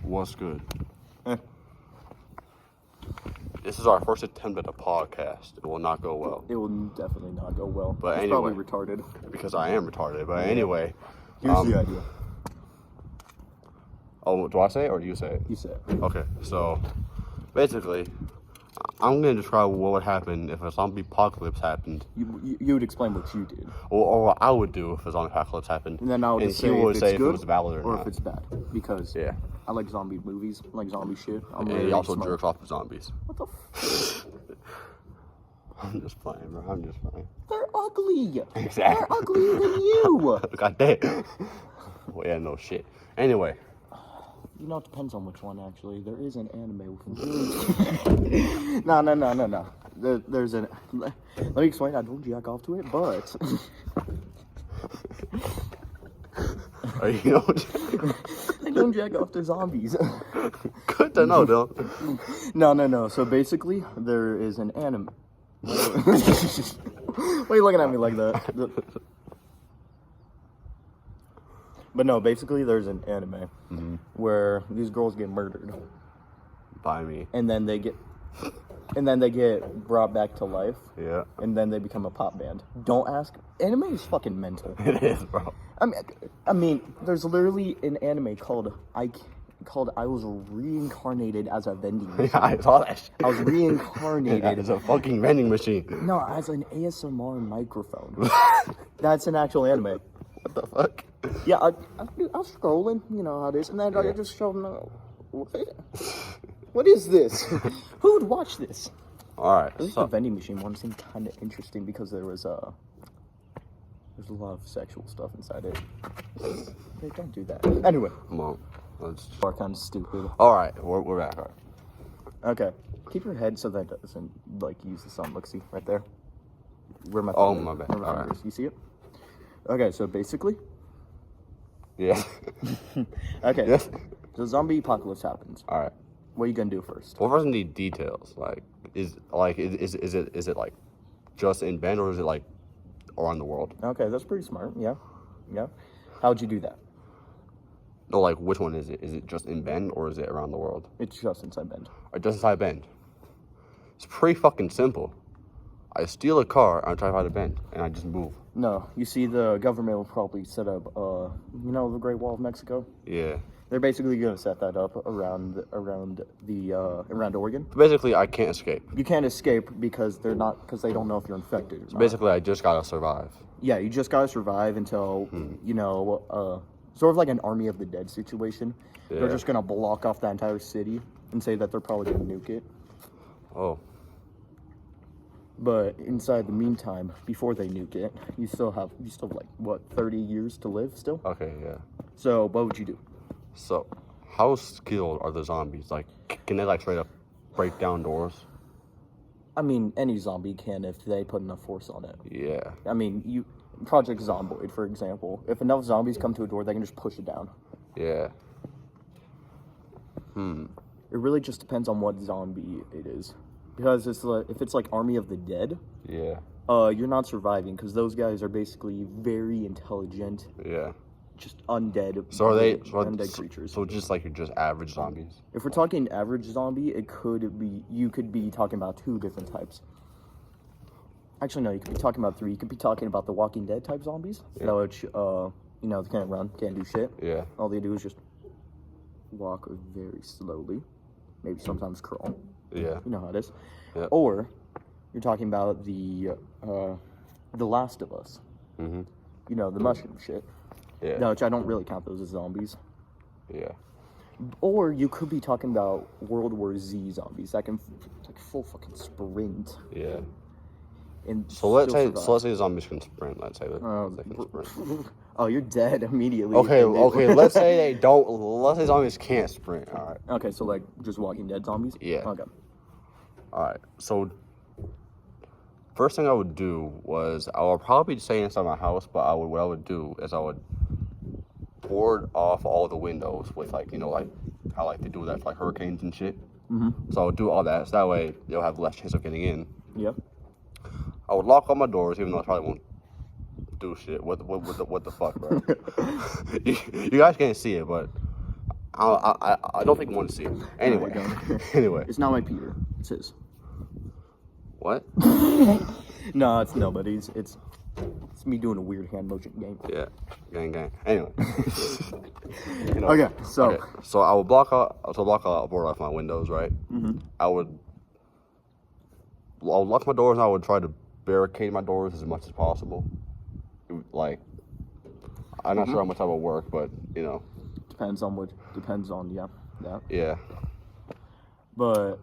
What's good? This is our first attempt at a podcast. It will not go well. It will definitely not go well. But it's anyway, probably retarded. Because I am retarded. But anyway, here's the idea. Oh, do I say it or do you say it? You say it. Okay, so basically, I'm gonna describe what would happen if a zombie apocalypse happened. You would explain what you did, or what I would do if a zombie apocalypse happened. and then I would he would say if it was valid or not. if it's bad. Because yeah, I like zombie movies, I like zombie shit. And he also jerks off the zombies. What the? I'm just playing, bro. I'm just playing. They're ugly. Exactly. They're uglier than you. God damn. Well, yeah, no shit. Anyway. You know, it depends on which one, actually. There is an anime with No. There's an... Let me explain. I don't jack off to it, but... Are you know? I don't jack off to zombies. Good to know, though. No. So basically, there is an anime... Why are you looking at me like that? But no, basically there's an anime where these girls get murdered. By me. And then they get brought back to life. Yeah. And then they become a pop band. Don't ask. Anime is fucking mental. It is, bro. I mean, there's literally an anime called I was reincarnated as a vending machine. Yeah, I saw that shit. I was reincarnated as a fucking vending machine. No, as an ASMR microphone. That's an actual anime. What the fuck? Yeah, I was scrolling, you know how it is, and then I just showed them, what is this? Who would watch this? Alright, At least the vending machine one seemed kind of interesting because there's a lot of sexual stuff inside it. Hey, don't do that. Anyway. Come on. Let's... Are kind of stupid. Alright, we're back. All right. Okay. Keep your head so that it doesn't, use the sun. Look, see, right there. Where my Oh, my bad. Where my Alright. fingers. You see it? Okay, so basically... Yeah. Okay. Yes. So zombie apocalypse happens. All right. What are you gonna do first? Well, first need details. Is it like just in Bend or is it like around the world? Okay, that's pretty smart. Yeah. How'd you do that? No, like which one is it? Is it just in Bend or is it around the world? It's just inside Bend. Or just inside Bend? It's pretty fucking simple. I steal a car and I drive out of Bend and I just move. No, you see, the government will probably set up, the Great Wall of Mexico. Yeah. They're basically gonna set that up around Oregon. Basically, I can't escape. You can't escape because they don't know if you're infected or not. Basically, I just gotta survive. Yeah, you just gotta survive until sort of like an Army of the Dead situation. Yeah. They're just gonna block off the entire city and say that they're probably gonna nuke it. Oh. But inside the meantime, before they nuke it, you still have 30 years to live still? Okay, yeah. So what would you do? So, how skilled are the zombies? Like, can they straight up break down doors? I mean, any zombie can if they put enough force on it. Yeah. I mean, Project Zomboid, for example. If enough zombies come to a door, they can just push it down. Yeah. It really just depends on what zombie it is. Because if it's like Army of the Dead, yeah, you're not surviving because those guys are basically very intelligent. Yeah. Just undead. So are they undead creatures? So just like you're just average zombies. If we're talking average zombie, you could be talking about two different types. Actually, no, you could be talking about three. You could be talking about the Walking Dead type zombies, which they can't run, can't do shit. Yeah. All they do is just walk very slowly, maybe sometimes crawl. Yeah. You know how it is. Yeah. Or you're talking about the Last of Us. Mm-hmm. You know, the mushroom shit. Yeah. No, which I don't really count those as zombies. Yeah. Or you could be talking about World War Z zombies that can full fucking sprint. Yeah. And so let's say zombies can sprint. Let's say they can sprint. Oh, you're dead immediately. Okay. Let's say they don't. Let's say zombies can't sprint. All right. Okay, so like just Walking Dead zombies. Yeah. Okay. All right. So first thing I would do was I would probably stay inside my house, but what I would do is I would board off all the windows with how they do that for hurricanes and shit. Mm-hmm. So I would do all that, so that way they'll have less chance of getting in. Yep. I would lock all my doors, even though I probably won't do shit. What the fuck, bro? you guys can't see it, but I don't think I want to see it. Anyway, No, you don't. anyway, It's not my Peter. It's his. what? No, it's nobody's. It's me doing a weird hand motion game. Yeah, gang. Anyway. Okay, so So I would block out a board off my windows, right? Mm-hmm. I would lock my doors and I would try to barricade my doors as much as possible. Like, I'm not sure how much that would work, but you know. depends on yeah. Yeah. But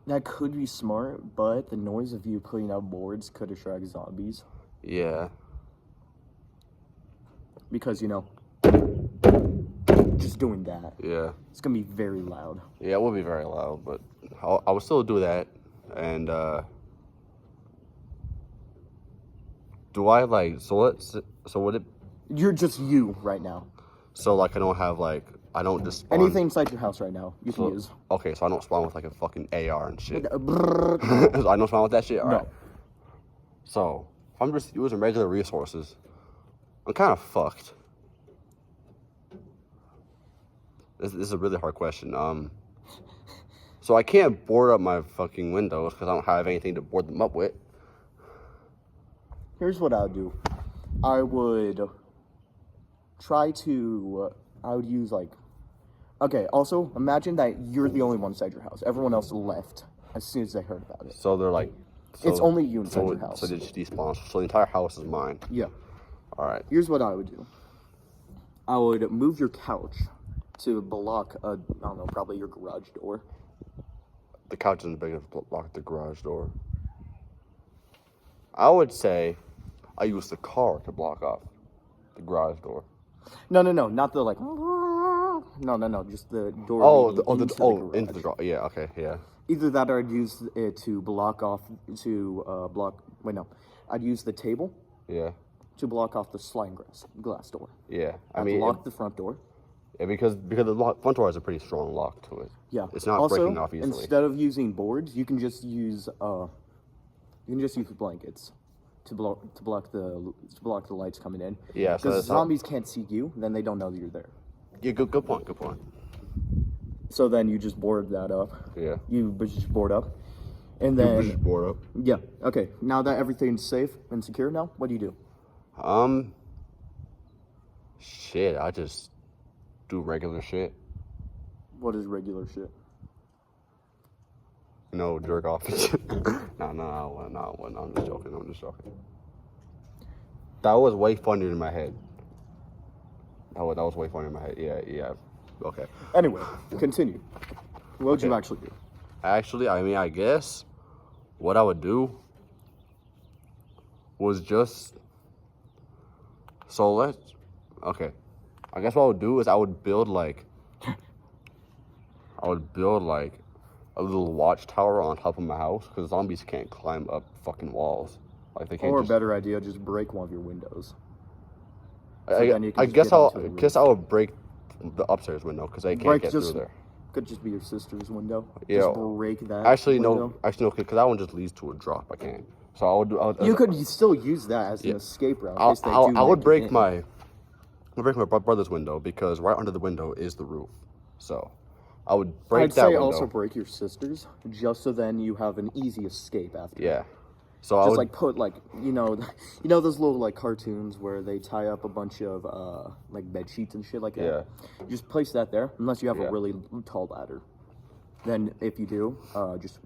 that could be smart, but the noise of you putting out boards could attract zombies. Yeah. Because, just doing that, Yeah. it's going to be very loud. Yeah, it would be very loud, but I would still do that. And do I would it? You're just you right now. So like I don't just spawn. Anything inside your house right now, you can use. Okay, so I don't spawn with like a fucking AR and shit. I No. don't spawn with that shit. All right. So if I'm just using regular resources, I'm kind of fucked. This is a really hard question. So I can't board up my fucking windows because I don't have anything to board them up with. Here's what I would do. I would use okay, also imagine that you're the only one inside your house. Everyone else left as soon as they heard about it. So they're like, it's only you inside your house. So they just despawn. So the entire house is mine. Yeah. All right. Here's what I would do. I would move your couch to block probably your garage door. The couch isn't big enough to block the garage door. I would say I use the car to block off the garage door. No, not the No, just the door. Into the garage. Yeah, okay, yeah. Either that, or I'd use it to block off I'd use the table. Yeah. To block off the sliding glass door. Yeah, I'd lock the front door. Yeah, because the front door has a pretty strong lock to it. Yeah. It's not also, breaking off easily. Instead of using boards, you can just use blankets to block the lights coming in. Yeah, so because zombies can't see you, then they don't know that you're there. Yeah, good point. So then you just board that up. Yeah. You just board up, and then just board up. Yeah. Okay. Now that everything's safe and secure, now what do you do? Shit. I just do regular shit. What is regular shit? No, jerk off. No, I'm just joking. That was way funnier in my head. That was way funnier in my head. Yeah. Okay. Anyway, continue. What would you actually do? Actually, I guess what I would do was just okay. I guess what I would do is I would build like a little watchtower on top of my house because zombies can't climb up fucking walls. Like they can't. Or a better idea, just break one of your windows. I guess I would break the upstairs window because they can't get through there. Could just be your sister's window. Yeah. Just break that. Actually, no, because that one just leads to a drop. I can't. So I would. You could still use that as an escape route. I would break my brother's window because right under the window is the roof. So I would break that window. I'd say also break your sister's, just so then you have an easy escape after. Yeah. So just put those little cartoons where they tie up a bunch of bed sheets and shit like that. Yeah. Just place that there, unless you have a really tall ladder. Then if you do, just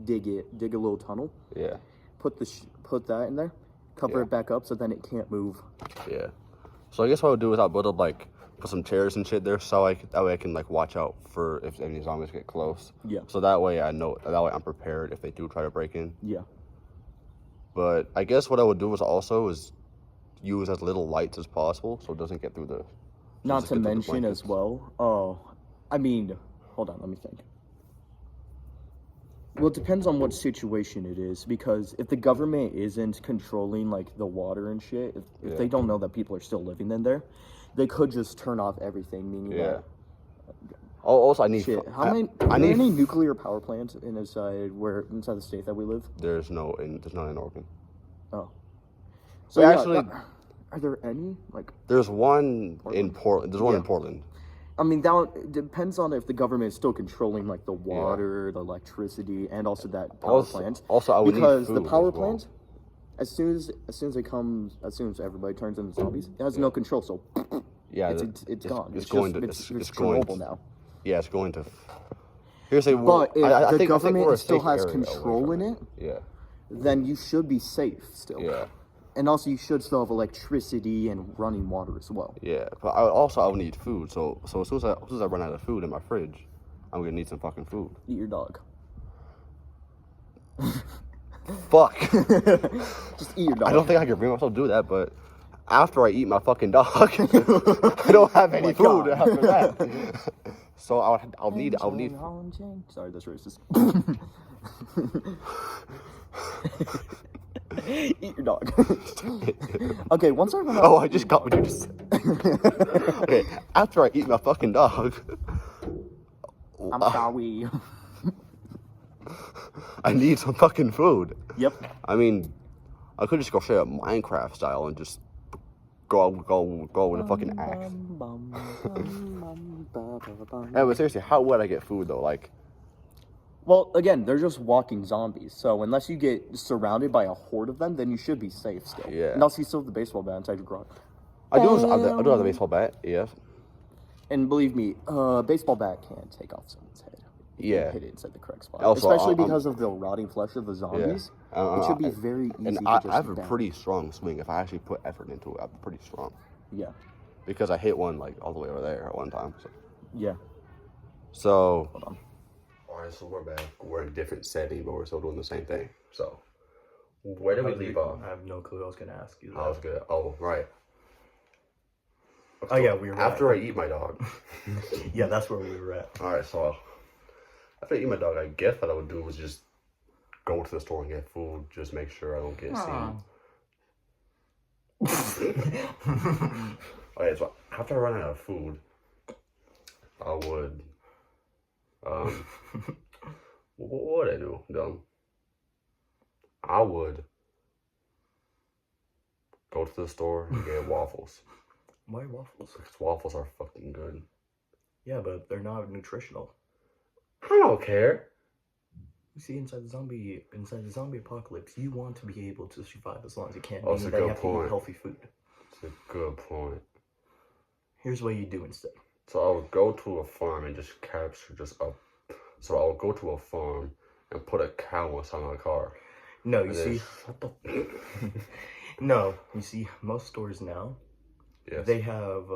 dig a little tunnel. Yeah. Put that in there, cover it back up so then it can't move. Yeah. So I guess what I would do is I'll build up put some chairs and shit there so that way I can watch out for if any zombies get close. Yeah. So that way I'm prepared if they do try to break in. Yeah. But I guess what I would do is use as little lights as possible so it doesn't get through the. Not to mention as well. Hold on, let me think. Well, it depends on what situation it is, because if the government isn't controlling the water and shit, if they don't know that people are still living in there, they could just turn off everything. Meaning that. Also, I need. Shit. Are there any nuclear power plants inside the state that we live? There's none in Oregon. Oh. So actually, are there any There's one in Portland. There's one in Portland. I mean, that depends on if the government is still controlling like the water, the electricity, and also that power plant. Also, I would because need the food power as well. plant, as soon as everybody turns into zombies, it has no control. So Yeah, it's gone. It's going to. It's It's going Chernobyl to. now. Yeah, it's going to. Here's a. But if I the think government we're a still safe has area away control from in it, Yeah. then you should be safe still. Yeah. And also, you should still have electricity and running water as well. Yeah, but I would need food. So as soon as I run out of food in my fridge, I'm gonna need some fucking food. Eat your dog. Fuck. Just eat your dog. I don't think I can bring myself to do that, but after I eat my fucking dog, I don't have any food after that. So I'll need. Sorry, that's racist. Eat your dog. Okay, once I run out. Oh, I just got what you just said. Okay, after I eat my fucking dog, I'm sorry. I need some fucking food. Yep. I mean, I could just go straight up Minecraft style and just go with a fucking axe. Yeah, but seriously, how would I get food though? Like, well, again, they're just walking zombies. So unless you get surrounded by a horde of them, then you should be safe still. Yeah. And also, you still have the baseball bat inside your garage. I do have the baseball bat. Yes. And believe me, baseball bat can't take off someone's head. Yeah. Hit it inside the correct spot. Also, especially because of the rotting flesh of the zombies. It should be very easy and to I just have a down. pretty strong swing. If I actually put effort into it, I'm pretty strong. Yeah. Because I hit one like all the way over there at one time. So. Yeah. So. Hold on. Alright, so we're back. We're in a different setting, but we're still doing the same thing. So, where did we leave off? I have no clue. I was gonna ask you that. I was good. Oh, right. Oh yeah, we were after I eat my dog. Yeah, that's where we were at. Alright, so after I eat my dog, I guess what I would do was just go to the store and get food. Just make sure I don't get seen. Okay, so after I run out of food, I would what would I do? I would go to the store and get waffles. Why waffles? Because waffles are fucking good. Yeah, but they're not nutritional. I don't care. You see, inside the zombie apocalypse, you want to be able to survive as long as you can. Oh, that's a they good have to point. eat healthy food. That's a good point. Here's what you do instead. So I would go to a farm and just capture So I would go to a farm and put a cow inside my car. No, you then, see. No, you see, most stores now, yes. they have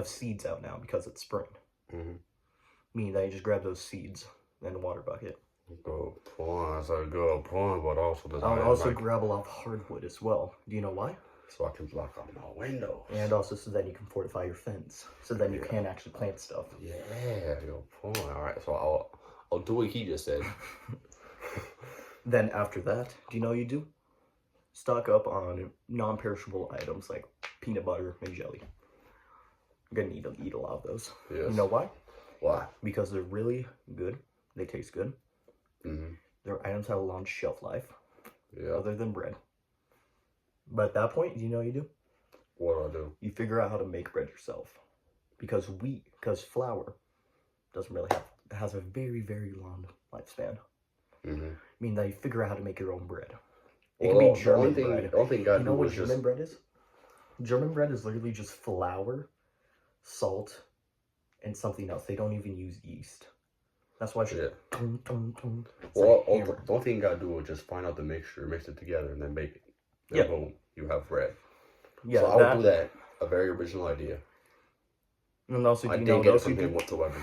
seeds out now because it's spring. Mm-hmm. Meaning that you just grab those seeds in a water bucket. Good point. That's a good point, but also I would also grab a lot of hardwood as well. Do you know why? So I can block out my windows. And also so then you can fortify your fence. So then you can actually plant stuff. Yeah, good point. Alright, so I'll do what he just said. Then after that, do you know what you do? Stock up on non-perishable items like peanut butter and jelly. You're gonna need to eat a lot of those. Yes. You know why? Why? Because they're really good. They taste good. Mm-hmm. Their items have a long shelf life. Yeah. Other than bread. But at that point, you know what you do? What do I do? You figure out how to make bread yourself. Because flour doesn't really has a very, very long lifespan. Mm-hmm. I mean, that you figure out how to make your own bread. It Well, can be German bread. The only thing you gotta You know do what is German bread is? German bread is literally just flour, salt, and something else. They don't even use yeast. That's why it's Yeah. It's Well, like hammer. the only thing you gotta do is just find out the mixture, mix it together, and then bake it. Then Yeah. boom, you have bread. Yeah, so I would do that. A very original idea. And also, I do you know didn't what get it else from you him do? whatsoever.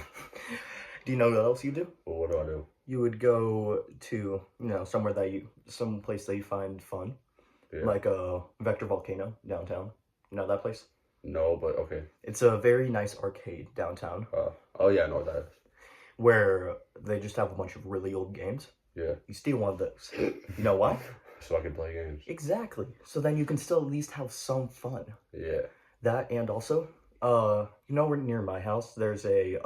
Do you know what else you do? Well, what do I do? You would go to, some place that you find fun. Yeah. Like a Vector Volcano downtown. You know that place? No, but okay. It's a very nice arcade downtown Oh yeah, I know what that is. where they just have a bunch of really old games. Yeah. You steal one of those. You know why? So I can play games. Exactly. So then you can still at least have some fun. Yeah. That and also, we're near my house. There's a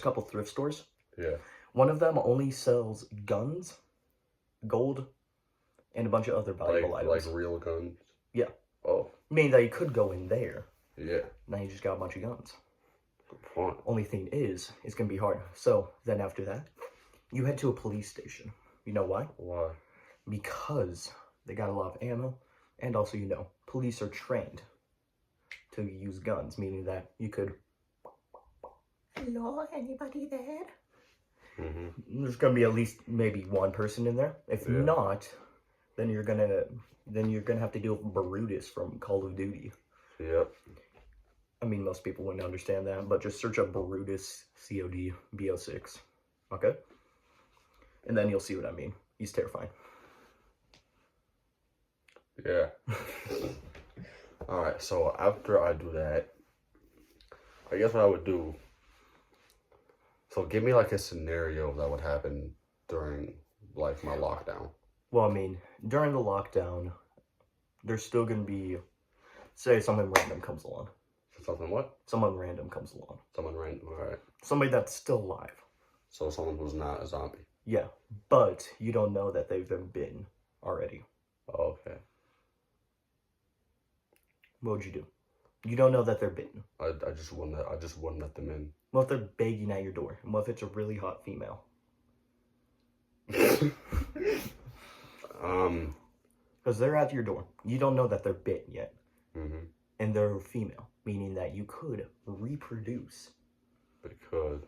couple thrift stores. Yeah. One of them only sells guns, gold, and a bunch of other valuable items. Like real guns. Yeah. Oh. Meaning that you could go in there. Yeah. Now you just got a bunch of guns. point. Only thing is, it's gonna be hard. So then after that, you head to a police station. You know why? Why? Because they got a lot of ammo, and also, you know, police are trained to use guns, meaning that you could. Hello, anybody there? There's gonna be at least maybe one person in there. If not, then you're gonna have to deal with Brutus from Call of Duty. Yep. I mean, most people wouldn't understand that, but just search up Brutus COD BO6, okay? And then you'll see what I mean. He's terrifying. Yeah. Alright, so after I do that, I guess what I would do. So give me like a scenario that would happen during like my lockdown. Well, I mean, during the lockdown, there's still gonna be, say someone random comes along. Something what? Someone random comes along. Someone random, alright. Somebody that's still alive. So someone who's not a zombie. Yeah, but you don't know that they've been bitten already. Okay. What would you do? You don't know that they're bitten. I just wouldn't let them in. What if they're begging at your door? And what if it's a really hot female? Because they're at your door. You don't know that they're bitten yet. And they're female, meaning that you could reproduce. They could.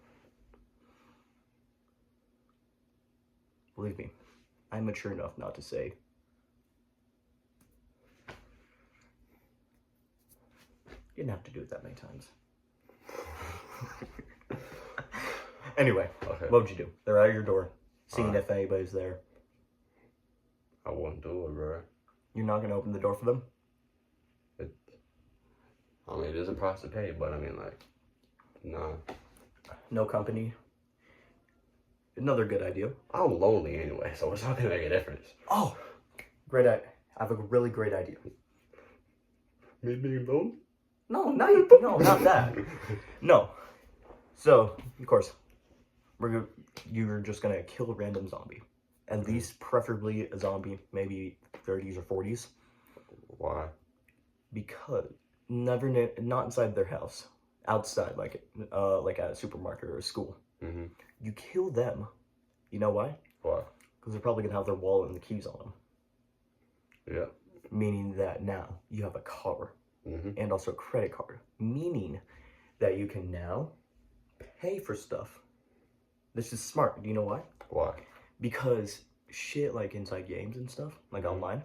Believe me, I'm mature enough not to say. You didn't have to do it that many times. Anyway, Okay. what would you do? They're at your door, seeing Alright. if anybody's there. I wouldn't do it, bro. You're not going to open the door for them? I mean, it is a price to pay, but I mean, like, nah. No company. Another good idea. I'm lonely anyway, so it's not gonna make a difference. Oh, great idea. I have a really great idea. Me being alone? No, not that. No. So, of course, you're just gonna kill a random zombie. At least, preferably a zombie, maybe 30s or 40s. Why? Because not inside their house, outside, like at a supermarket or a school. You kill them. You know why? Why? Because they're probably gonna have their wallet and the keys on them. Yeah. Meaning that now you have a car and also a credit card. Meaning that you can now pay for stuff. This is smart. Do you know why? Why? Because shit like inside games and stuff, like online,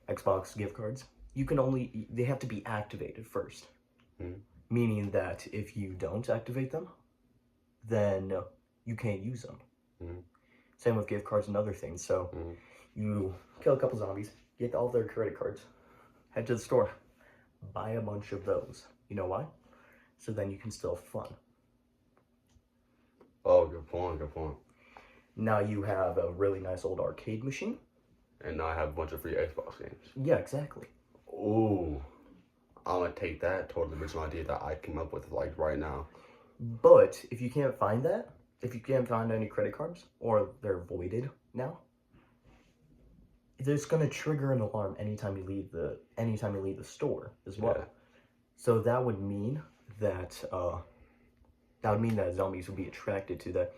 Xbox gift cards, they have to be activated first. Meaning that if you don't activate them, then you can't use them. Same with gift cards and other things. So you kill a couple zombies, get all their credit cards, head to the store, buy a bunch of those. You know why? So then you can still have fun. Oh, good point, good point. Now you have a really nice old arcade machine. And now I have a bunch of free Xbox games. Yeah, exactly. Ooh. I'm gonna take that toward the original idea that I came up with, like, right now. But if you can't find that, if you can't find any credit cards, or they're voided now, there's gonna trigger an alarm anytime you leave the store as well. Yeah. So that would mean that zombies would be attracted to the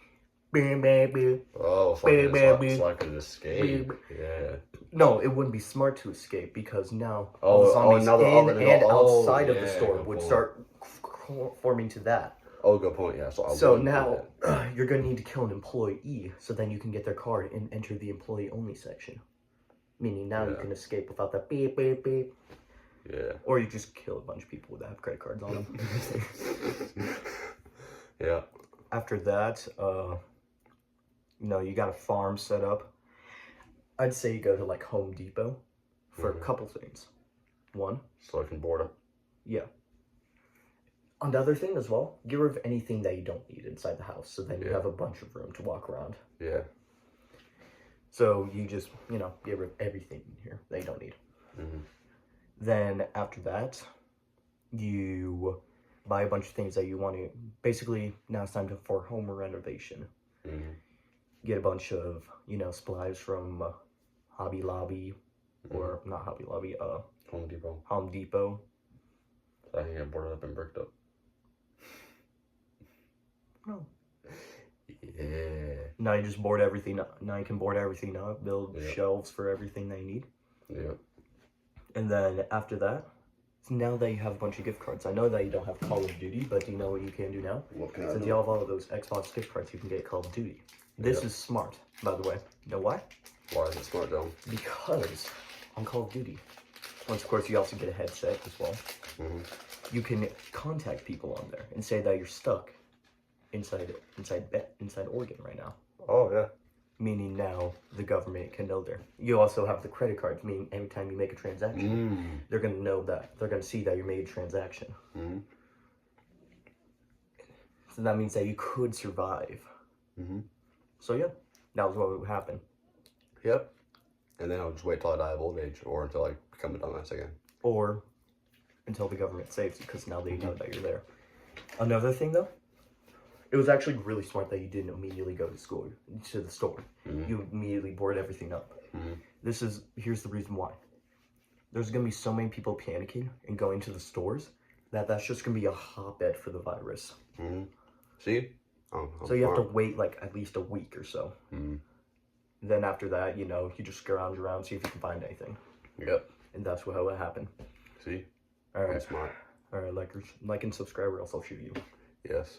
Oh, so I could escape. Yeah. No, it wouldn't be smart to escape because now all the zombies outside of the store would start forming to that. Oh, good point. Yeah. So now you're gonna need to kill an employee, so then you can get their card and enter the employee only section. Meaning now you can escape without that beep beep beep. Yeah. Or you just kill a bunch of people that have credit cards on them. Yeah. After that, you got a farm set up. I'd say you go to like Home Depot for a couple things. One. So I can board up. Yeah. Another thing as well, get rid of anything that you don't need inside the house, so then you have a bunch of room to walk around. Yeah. So you just, get rid of everything in here that you don't need. Then after that, you buy a bunch of things that you want to. Basically, now it's time for home renovation. Get a bunch of, supplies from Hobby Lobby, or not Hobby Lobby, Home Depot. Home Depot. So I can get boarded up and bricked up. Now you just board everything up. Now you can board everything up, build shelves for everything that you need. Yeah. And then after that, now that you have a bunch of gift cards, I know that you don't have Call of Duty, but do you know what you can do now? What can I Since do? you have all of those Xbox gift cards, you can get Call of Duty. This is smart, by the way. You know why? Why is it smart, John? Because on Call of Duty, once of course you also get a headset as well. You can contact people on there and say that you're stuck inside Oregon right now. Oh yeah. Meaning now the government can know there. You also have the credit cards, meaning every time you make a transaction, they're gonna know that. They're gonna see that you made a transaction. So that means that you could survive. So yeah, that was what would happen. Yep. And then I'll just wait till I die of old age, or until I become a dumbass again. Or until the government saves you, because now they know that you're there. Another thing though, it was actually really smart that you didn't immediately go to the store. You immediately board everything up. Here's the reason why. There's gonna be so many people panicking and going to the stores that's just gonna be a hotbed for the virus. See? Oh, so you have to wait like at least a week or so. Then after that, you just scrounge around, see if you can find anything. Yep. And that's how it happened. See? All right. I'm smart. All right, like and subscribe or else I'll shoot you. Yes.